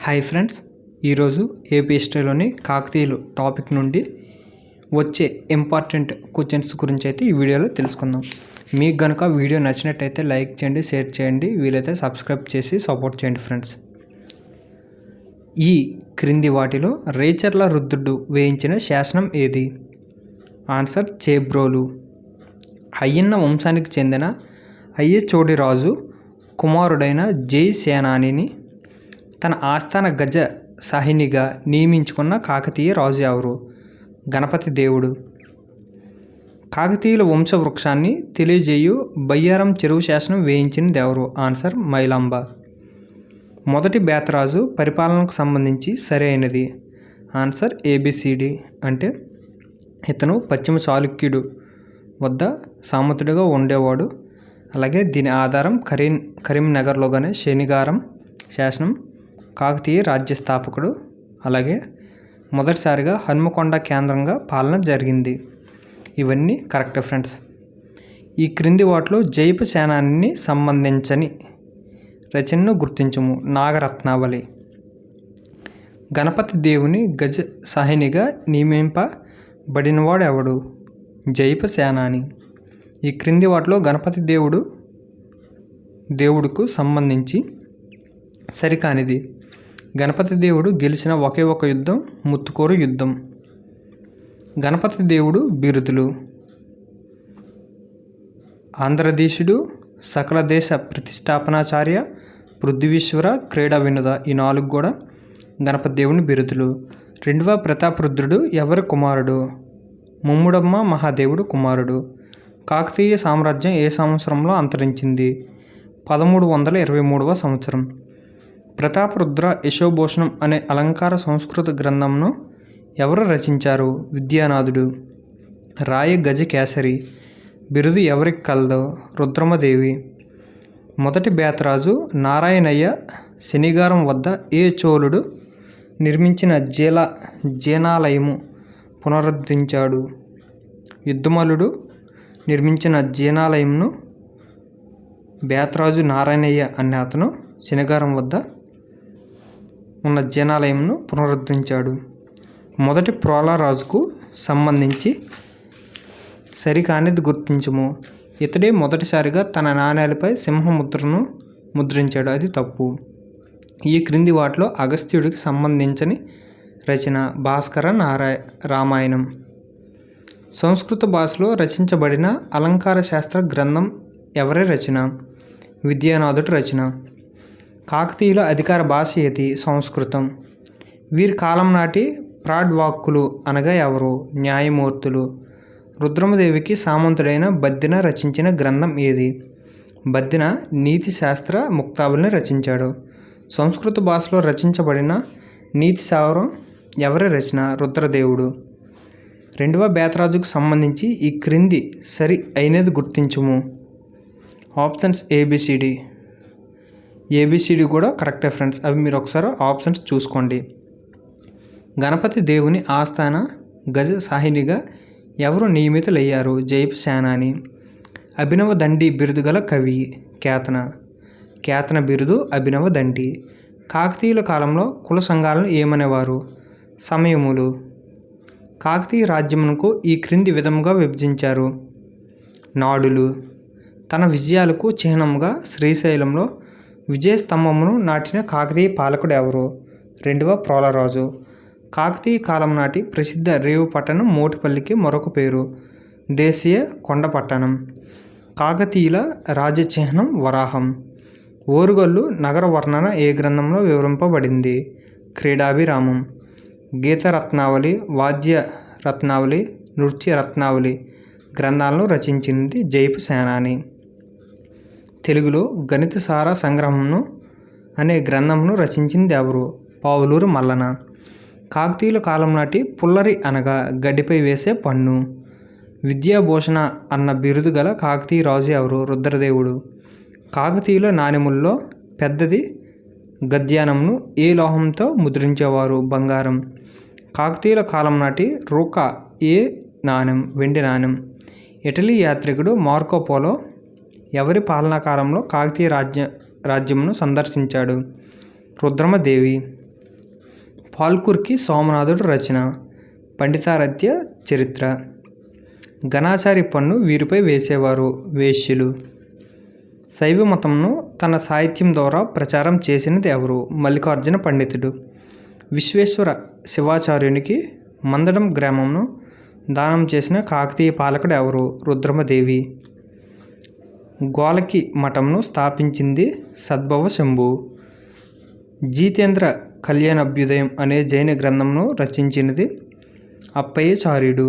Hi friends, ఈరోజు AP హిస్టరీలోని కాకతీయులు topic నుండి వచ్చే ఇంపార్టెంట్ క్వశ్చన్స్ గురించి అయితే ఈ వీడియోలో తెలుసుకుందాం. మీకు కనుక వీడియో నచ్చినట్టయితే లైక్ చేయండి, షేర్ చేయండి, వీలైతే సబ్స్క్రైబ్ చేసి సపోర్ట్ చేయండి ఫ్రెండ్స్. ఈ క్రింది వాటిలో రేచర్ల రుద్రుడు వేయించిన శాసనం ఏది? ఆన్సర్ చేబ్రోలు. అయ్యన్న వంశానికి చెందిన అయ్యచోడి రాజు కుమారుడైన జై సేనానిని తన ఆస్థాన గజ సాహినిగా నియమించుకున్న కాకతీయ రాజు ఎవరు? గణపతి దేవుడు. కాకతీయుల వంశవృక్షాన్ని తెలియజేయు బయ్యారం చెరువు శాసనం వేయించింది ఎవరు? ఆన్సర్ మైలాంబ. మొదటి బేతరాజు పరిపాలనకు సంబంధించి సరైనది. Answer ABCD. అంటే ఇతను పశ్చిమ చాళుక్యుడు వద్ద సామంతుడిగా ఉండేవాడు. అలాగే దీని ఆధారం కరీంనగర్లోగానే శనిగారం శాసనం కాకతీయ రాజ్య స్థాపకుడు. అలాగే మొదటిసారిగా హన్మకొండ కేంద్రంగా పాలన జరిగింది. ఇవన్నీ కరెక్ట్ ఫ్రెండ్స్. ఈ క్రింది వాటిలో జైప సేనాని సంబంధించని రచనను గుర్తించము. నాగరత్నావళి. గణపతి దేవుని గజ సాహినిగా నియమింపబడినవాడు ఎవడు? జైప సేనాని. ఈ క్రింది వాటిలో గణపతి దేవుడుకు సంబంధించి సరికానిది. గణపతి దేవుడు గెలిచిన ఒకే ఒక యుద్ధం ముత్తుకోరు యుద్ధం. గణపతి దేవుడు బిరుదులు: ఆంధ్రదేశుడు, సకల దేశ ప్రతిష్టాపనాచార్య, పృథ్వీశ్వర, క్రీడా వినోద. ఈ 4 కూడా గణపతి దేవుని బిరుదులు. రెండవ ప్రతాపరుద్రుడు ఎవరి కుమారుడు? ముమ్ముడమ్మ మహాదేవుడు కుమారుడు. కాకతీయ సామ్రాజ్యం ఏ సంవత్సరంలో అంతరించింది? 1323వ సంవత్సరం. ప్రతాపరుద్ర యశోభూషణం అనే అలంకార సంస్కృత గ్రంథంను ఎవరు రచించారు? విద్యానాథుడు. రాయ గజకేసరి బిరుదు ఎవరికి కలదు? రుద్రమదేవి. మొదటి బేతరాజు నారాయణయ్య శనిగారం వద్ద ఏ చోళుడు నిర్మించిన జీనాలయము పునరుద్ధరించాడు? యుద్ధమలుడు నిర్మించిన జీనాలయంను బేతరాజు నారాయణయ్య అనే అతను శనిగారం వద్ద ఉన్న జీనాలయంను పునరుద్ధరించాడు. మొదటి ప్రోలరాజుకు సంబంధించి సరికానిది గుర్తించము. ఇతడే మొదటిసారిగా తన నాణేలపై సింహముద్రను ముద్రించాడు. అది తప్పు. ఈ క్రింది వాటిలో అగస్త్యుడికి సంబంధించని రచన భాస్కర రామాయణం. సంస్కృత భాషలో రచించబడిన అలంకార శాస్త్ర గ్రంథం ఎవరి రచన? విద్యానాథుడి రచన. కాకతీయుల అధికార భాష ఏది? సంస్కృతం. వీరి కాలం నాటి ప్రాడ్వాక్కులు అనగా ఎవరు? న్యాయమూర్తులు. రుద్రమదేవికి సామంతుడైన బద్దిన రచించిన గ్రంథం ఏది? బద్దిన నీతి శాస్త్ర ముక్తావళిని రచించాడు. సంస్కృత భాషలో రచించబడిన నీతి సారం ఎవరి రచన? రుద్రదేవుడు. రెండవ బేతరాజుకు సంబంధించి ఈ క్రింది సరి అయినది గుర్తించుము. ఆప్షన్స్ ఏబిసిడి కూడా కరెక్టే ఫ్రెండ్స్. అవి మీరు ఒకసారి ఆప్షన్స్ చూసుకోండి. గణపతి దేవుని ఆస్థాన గజ సాహినిగా ఎవరు నియమితులయ్యారు? జైప సేనాని. అభినవ దండి బిరుదు గల కవి కేతన బిరుదు అభినవ దండి. కాకతీయుల కాలంలో కుల సంఘాలను ఏమనేవారు? సమయములు. కాకతీయ రాజ్యమునకు ఈ క్రింది విధముగా విభజించారు. నాడులు. తన విజయాలకు చిహ్నంగా శ్రీశైలంలో విజయస్తంభమును నాటిన కాకతీయ పాలకుడు ఎవరు? రెండవ ప్రోలరాజు. కాకతీయ కాలం నాటి ప్రసిద్ధ రేవు పట్టణం మోటిపల్లికి మరొక పేరు దేశీయ కొండ పట్టణం. కాకతీయుల రాజచిహ్నం వరాహం. ఓరుగల్లు నగర వర్ణన ఏ గ్రంథంలో వివరింపబడింది? క్రీడాభిరామం. గీతరత్నావళి, వాద్య రత్నావళి, నృత్య రత్నావళి గ్రంథాలను రచించింది జైప సేనాని. తెలుగులో గణిత సార సంగ్రహమును అనే గ్రంథమును రచించింది ఎవరు? పావులూరు మల్లన. కాకతీయుల కాలం నాటి పుల్లరి అనగా గడ్డిపై వేసే పన్ను. విద్యాభూషణ అన్న బిరుదు గల కాకతీయ రాజు ఎవరు? రుద్రదేవుడు. కాకతీయుల నాణెముల్లో పెద్దది గద్యానంను ఏ లోహంతో ముద్రించేవారు? బంగారం. కాకతీయుల కాలం నాటి రూకా ఏ నాణెం? వెండి నాణెం. ఇటలీ యాత్రికుడు మార్కోపోలో ఎవరి పాలనా కాలంలో కాకతీయ రాజ్యమును సందర్శించాడు? రుద్రమదేవి. పాల్కుర్కి సోమనాథుడు రచన. పండితారాధ్య చరిత్ర. ఘనాచారి పన్ను వీరిపై వేసేవారు వేశ్యులు. శైవ మతంను తన సాహిత్యం ద్వారా ప్రచారం చేసినది ఎవరు? మల్లికార్జున పండితుడు. విశ్వేశ్వర శివాచార్యునికి మందడం గ్రామంను దానం చేసిన కాకతీయ పాలకుడు ఎవరు? రుద్రమదేవి. గోలకి మఠంను స్థాపించింది సద్భవ శంభు. జితేంద్ర కళ్యాణాభ్యుదయం అనే జైన గ్రంథంను రచించినది అప్పయ్యచార్యుడు.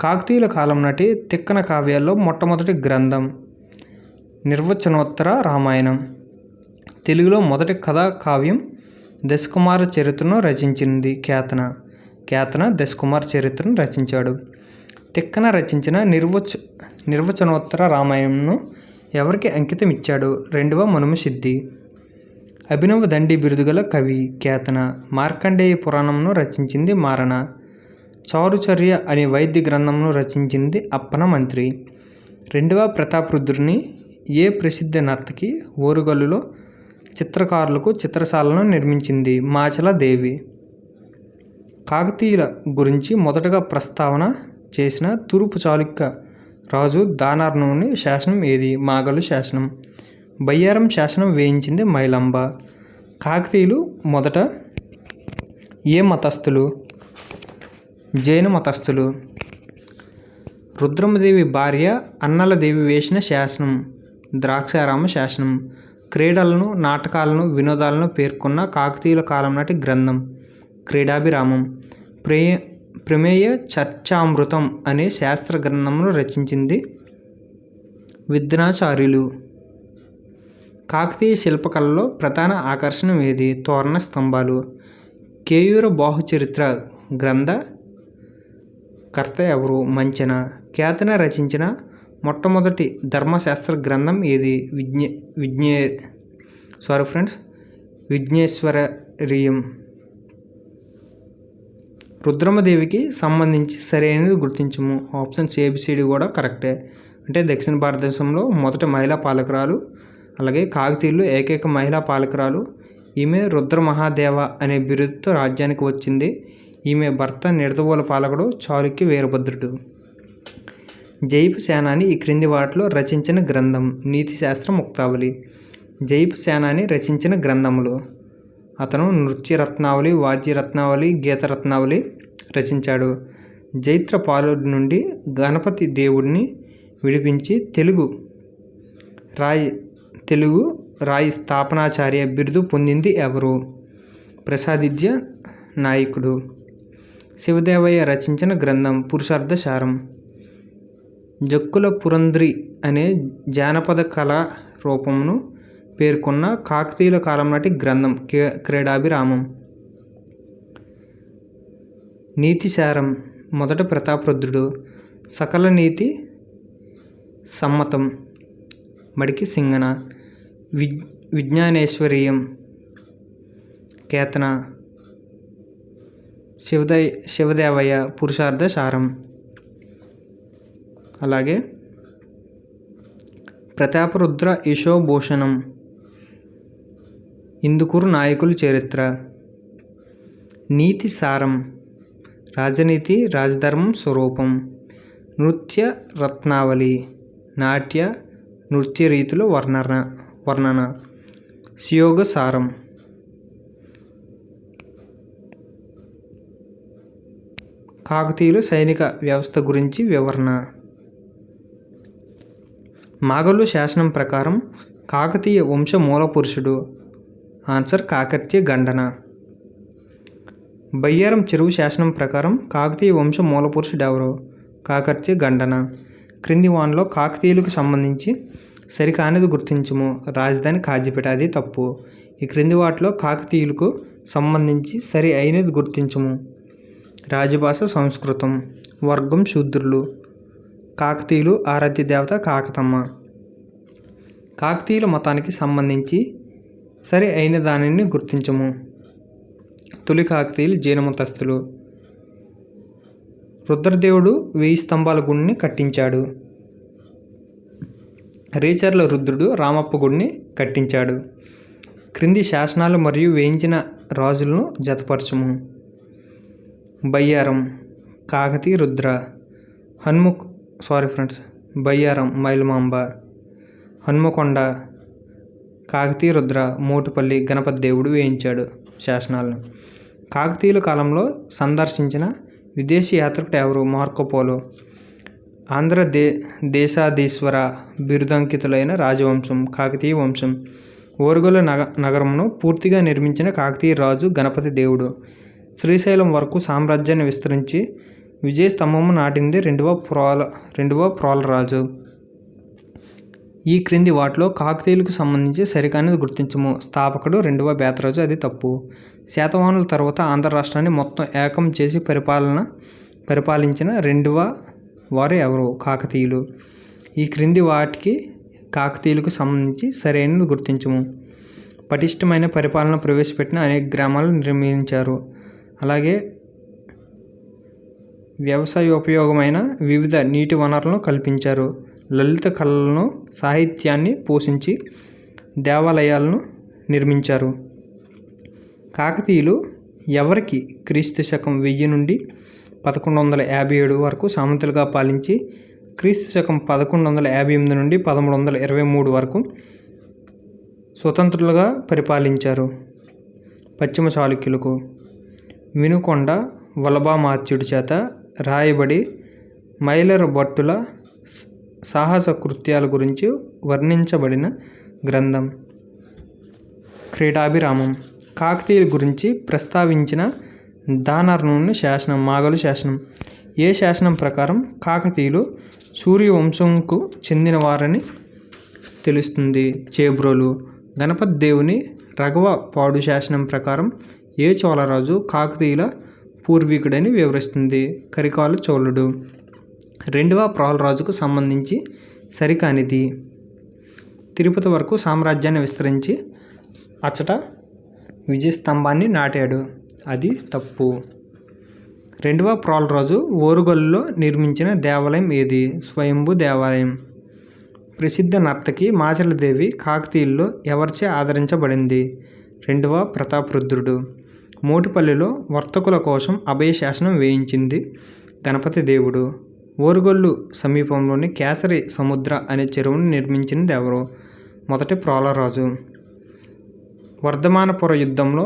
కాకతీయుల కాలం నాటి తిక్కన కావ్యాల్లో మొట్టమొదటి గ్రంథం నిర్వచనోత్తర రామాయణం. తెలుగులో మొదటి కథా కావ్యం దశకుమార చరిత్రను రచించింది కేతన దశకుమార చరిత్రను రచించాడు. తిక్కన రచించిన నిర్వచనోత్తర రామాయణంను ఎవరికి అంకితం ఇచ్చాడు? రెండవ మనుమసిద్ధి. అభినవ దండి బిరుదుగల కవి కేతన. మార్కండేయ పురాణంను రచించింది మారణ. చారుచర్య అనే వైద్య గ్రంథంను రచించింది అప్పన మంత్రి. రెండవ ప్రతాపరుద్రుని ఏ ప్రసిద్ధ నర్తకి ఓరుగల్లులో చిత్రకారులకు చిత్రశాలను నిర్మించింది? మాచల దేవి. కాకతీయుల గురించి మొదటగా ప్రస్తావన చేసిన తూర్పు చాళుక్య రాజు దానార్ణుని శాసనం ఏది? మాగలు శాసనం. బయ్యారం శాసనం వేయించింది మైలాంబ. కాకతీయులు మొదట ఏ మతస్థులు? జైన మతస్థులు. రుద్రమదేవి భార్య అన్నలదేవి వేసిన శాసనం ద్రాక్షారామ శాసనం. క్రీడలను, నాటకాలను, వినోదాలను పేర్కొన్న కాకతీయుల కాలం నాటి గ్రంథం క్రీడాభిరామం. ప్రమేయ చర్చామృతం అనే శాస్త్ర గ్రంథమును రచించింది విద్నాచార్యులు. కాకతీయ శిల్పకళలో ప్రధాన ఆకర్షణ ఏది? తోరణ స్తంభాలు. కేయూర బాహుచరిత్ర గ్రంథ కర్త ఎవరు? మంచెన. కేతన రచించిన మొట్టమొదటి ధర్మశాస్త్ర గ్రంథం ఏది? విఘ్నేశ్వరీయం. రుద్రమదేవికి సంబంధించి సరైనది గుర్తించము. ఆప్షన్స్ ఏబిసిడి కూడా కరెక్టే. అంటే దక్షిణ భారతదేశంలో మొదటి మహిళా పాలకురాలు, అలాగే కాకతీయులు ఏకైక మహిళా పాలకురాలు. ఈమె రుద్రమహాదేవ అనే బిరుదుతో రాజ్యానికి వచ్చింది. ఈమె భర్త నిడదవోలు పాలకుడు చాళుక్య వీరభద్రుడు. జైపు సేనాని ఈ క్రింది వాటిలో రచించిన గ్రంథం నీతిశాస్త్ర ముక్తావళి. జైపు సేనాని రచించిన గ్రంథములు. అతను నృత్యరత్నావళి, వాద్యరత్నావళి, గీతరత్నావళి రచించాడు. జైత్ర పాలుడి నుండి గణపతి దేవుడిని విడిపించి తెలుగు రాయి స్థాపనాచార్య బిరుదు పొందింది ఎవరు? ప్రసాదిద్య నాయకుడు. శివదేవయ్య రచించిన గ్రంథం పురుషార్థసారం. జక్కుల పురంధ్రి అనే జానపద కళా రూపమును పేర్కొన్న కాకతీయుల కాలం నాటి గ్రంథం క్రీడాభిరామం. నీతిసారం మొదట ప్రతాపరుద్రుడు. సకల నీతి సమ్మతం మడికి సింగన. విజ్ఞానేశ్వరీయం కేతన. శివదేవయ్య పురుషార్థ సారం. అలాగే ప్రతాపరుద్ర యశోభూషణం. ఇందుకూరు నాయకుల చరిత్ర. నీతి సారం రాజనీతి రాజధర్మం స్వరూపం. నృత్య రత్నావళి నాట్య నృత్య రీతుల వర్ణన. సుయోగ సారం. కాకతీయుల సైనిక వ్యవస్థ గురించి వివరణ. మాగల్లు శాసనం ప్రకారం కాకతీయ వంశ మూల పురుషుడు. ఆన్సర్ కాకర్త్య గండన. బయ్యారం చెరువు శాసనం ప్రకారం కాకతీయ వంశ మూల పురుషుడు ఎవరు? కాకర్త్య గండన. క్రింది వానిలో కాకతీయులకు సంబంధించి సరికానిది గుర్తించము. రాజధాని కాజీపేట. అది తప్పు. ఈ క్రింది వాటిలో కాకతీయులకు సంబంధించి సరి అయినది గుర్తించము. రాజభాష సంస్కృతం. వర్గం శూద్రులు. కాకతీయులు ఆరాధ్య దేవత కాకతమ్మ. కాకతీయుల మతానికి సంబంధించి సరి అయిన దానిని గుర్తించము. తొలి కాకతీయులు జైన మతస్థులు. రుద్రదేవుడు 1000 స్తంభాల గుడిని కట్టించాడు. రేచర్ల రుద్రుడు రామప్ప గుడిని కట్టించాడు. క్రింది శాసనాలు మరియు వేయించిన రాజులను జతపరచుము. బయ్యారం కాకతీయ రుద్ర. బయ్యారం మైలమాంబ. హన్మకొండ కాకతీయ రుద్ర మోటుపల్లి గణపతి దేవుడు వేయించాడు శాసనాలను. కాకతీయుల కాలంలో సందర్శించిన విదేశీ యాత్రికుడు ఎవరు? మార్కోపోలో. దేశాధీశ్వర బిరుదంకితులైన రాజవంశం కాకతీయ వంశం. ఓరుగల్లు నగరమును పూర్తిగా నిర్మించిన కాకతీయ రాజు గణపతి దేవుడు. శ్రీశైలం వరకు సామ్రాజ్యాన్ని విస్తరించి విజయ స్తంభము నాటింది రెండవ ప్రోలరాజు. ఈ క్రింది వాటిలో కాకతీయులకు సంబంధించి సరికానిది గుర్తించము. స్థాపకుడు రెండవ బేతరాజు, అది తప్పు. శాతవాహనుల తర్వాత ఆంధ్ర రాష్ట్రాన్ని మొత్తం ఏకం చేసి పరిపాలించిన రెండవ వారు ఎవరు? కాకతీయులు. ఈ క్రింది వాటికి కాకతీయులకు సంబంధించి సరైనది గుర్తించము. పటిష్టమైన పరిపాలన ప్రవేశపెట్టిన అనేక గ్రామాలను నిర్మించారు. అలాగే వ్యవసాయోపయోగమైన వివిధ నీటి వనరులను కల్పించారు. లలిత కళలను, సాహిత్యాన్ని పోషించి దేవాలయాలను నిర్మించారు. కాకతీయులు ఎవరికి క్రీస్తు శకం 1000 నుండి 1157 వరకు సామంతులుగా పాలించి క్రీస్తు శకం 1158 నుండి 1323 వరకు స్వతంత్రులుగా పరిపాలించారు. పశ్చిమ చాళుక్యులకు. వినుకొండ వల్లభామాత్యుడి చేత రాయబడి మైలర భట్టుల సాహస కృత్యాల గురించి వర్ణించబడిన గ్రంథం. క్రీడాభిరామం. కాకతీయుల గురించి ప్రస్తావించిన దానర్ణుని శాసనం మాగలు శాసనం. ఏ శాసనం ప్రకారం కాకతీయులు సూర్యవంశంకు చెందినవారని తెలుస్తుంది? చేబ్రోలు. గణపతి దేవుని రఘవ పాడు శాసనం ప్రకారం ఏ చోళరాజు కాకతీయుల పూర్వీకుడని వివరిస్తుంది? కరికాల చోళుడు. రెండవ ప్రోలరాజుకు సంబంధించి సరికానిది. తిరుపతి వరకు సామ్రాజ్యాన్ని విస్తరించి అచ్చట విజయస్తంభాన్ని నాటాడు, అది తప్పు. రెండవ ప్రోలరాజు ఓరుగల్లులో నిర్మించిన దేవాలయం ఏది? స్వయంభూ దేవాలయం. ప్రసిద్ధ నర్తకి మాచలదేవి కాకతీయుల్లో ఎవరిచే ఆదరించబడింది? రెండవ ప్రతాపరుద్రుడు. మోటుపల్లిలో వర్తకుల కోసం అభయ శాసనం వేయించింది గణపతి దేవుడు. ఓరుగల్లు సమీపంలోని కేసరి సముద్ర అనే చెరువును నిర్మించింది ఎవరు? మొదటి ప్రోలరాజు. వర్ధమానపుర యుద్ధంలో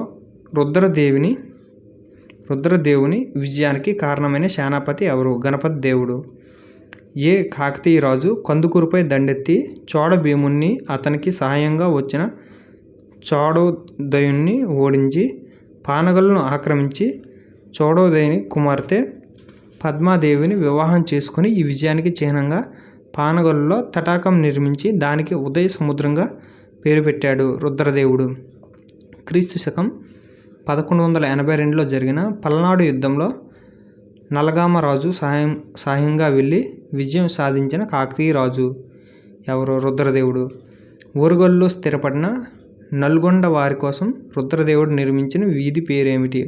రుద్రదేవుని విజయానికి కారణమైన సేనాపతి ఎవరు? గణపతి దేవుడు. ఏ కాకతీయ రాజు కందుకూరుపై దండెత్తి చోడ భీముణ్ణి అతనికి సహాయంగా వచ్చిన చోడోదయుణ్ణి ఓడించి పానగల్లును ఆక్రమించి చోడోదయుని కుమార్తె పద్మాదేవిని వివాహం చేసుకుని ఈ విజయానికి చిహ్నంగా పానగల్లులో తటాకం నిర్మించి దానికి ఉదయ సముద్రంగా పేరు పెట్టాడు రుద్రదేవుడు. క్రీస్తు శకం 1182లో జరిగిన పల్నాడు యుద్ధంలో నలగామ రాజు సహాయంగా వెళ్ళి విజయం సాధించిన కాకతీయ రాజు ఎవరు? రుద్రదేవుడు. ఓరుగల్లులో స్థిరపడిన నల్గొండ వారి కోసం రుద్రదేవుడు నిర్మించిన వీధి పేరేమిటి?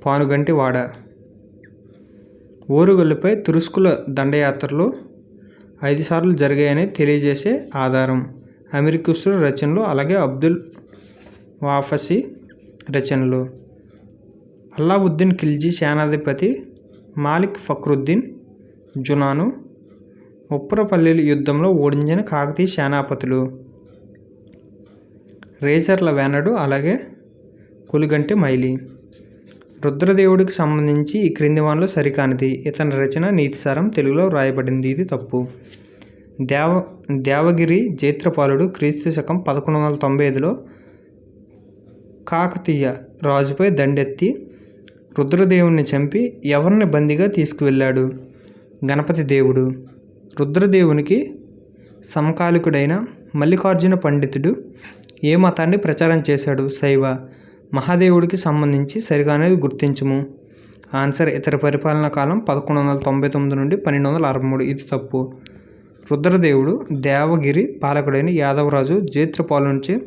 పానుగంటి వాడ. ఓరుగల్లుపై తురుస్కుల దండయాత్రలు 5 సార్లు జరిగాయని తెలియజేసే ఆధారం అమెరికస్ల రచనలు, అలాగే అబ్దుల్ వాఫసి రచనలు. అల్లావుద్దీన్ ఖిల్జీ సేనాధిపతి మాలిక్ ఫక్రుద్దీన్ జునాను ఉప్పరపల్లి యుద్ధంలో ఓడించిన కాకతీయ సేనాపతులు రేచర్ల వేనడు, అలాగే కులిగంటి మైలి. రుద్రదేవుడికి సంబంధించి ఈ క్రింది వానిలో సరికానిది. ఇతని రచన నీతిసారం తెలుగులో రాయబడింది, ఇది తప్పు. దేవగిరి జైత్రపాలుడు క్రీస్తు శకం 1195లో కాకతీయ రాజుపై దండెత్తి రుద్రదేవుణ్ణి చంపి ఎవరిని బందీగా తీసుకువెళ్ళాడు? గణపతి దేవుడు. రుద్రదేవునికి సమకాలికుడైన మల్లికార్జున పండితుడు ఏ మతాన్ని ప్రచారం చేశాడు? శైవ. మహాదేవుడికి సంబంధించి సరిగానేది గుర్తించుము. ఆన్సర్ ఇతర పరిపాలనా కాలం 1199 నుండి 1263, ఇది తప్పు. రుద్రదేవుడు దేవగిరి పాలకుడైన యాదవరాజు జైత్రపాలునిచే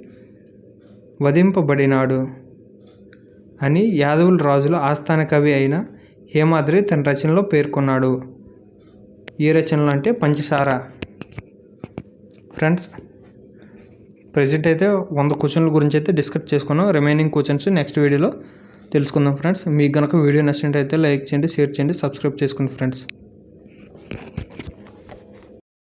వధింపబడినాడు అని యాదవుల రాజుల ఆస్థాన కవి అయిన హేమాద్రి తన రచనలో పేర్కొన్నాడు. ఈ రచనలు అంటే పంచసార. ఫ్రెండ్స్, ప్రజెంట్ అయితే 100 క్వశ్చన్ల గురించి అయితే డిస్కస్ చేసుకున్నాం. రిమైనింగ్ క్వశ్చన్స్ నెక్స్ట్ వీడియోలో తెలుసుకుందాం ఫ్రెండ్స్. మీకు కనుక వీడియో నచ్చినట్టయితే లైక్ చేయండి, షేర్ చేయండి, సబ్స్క్రైబ్ చేసుకోండి ఫ్రెండ్స్.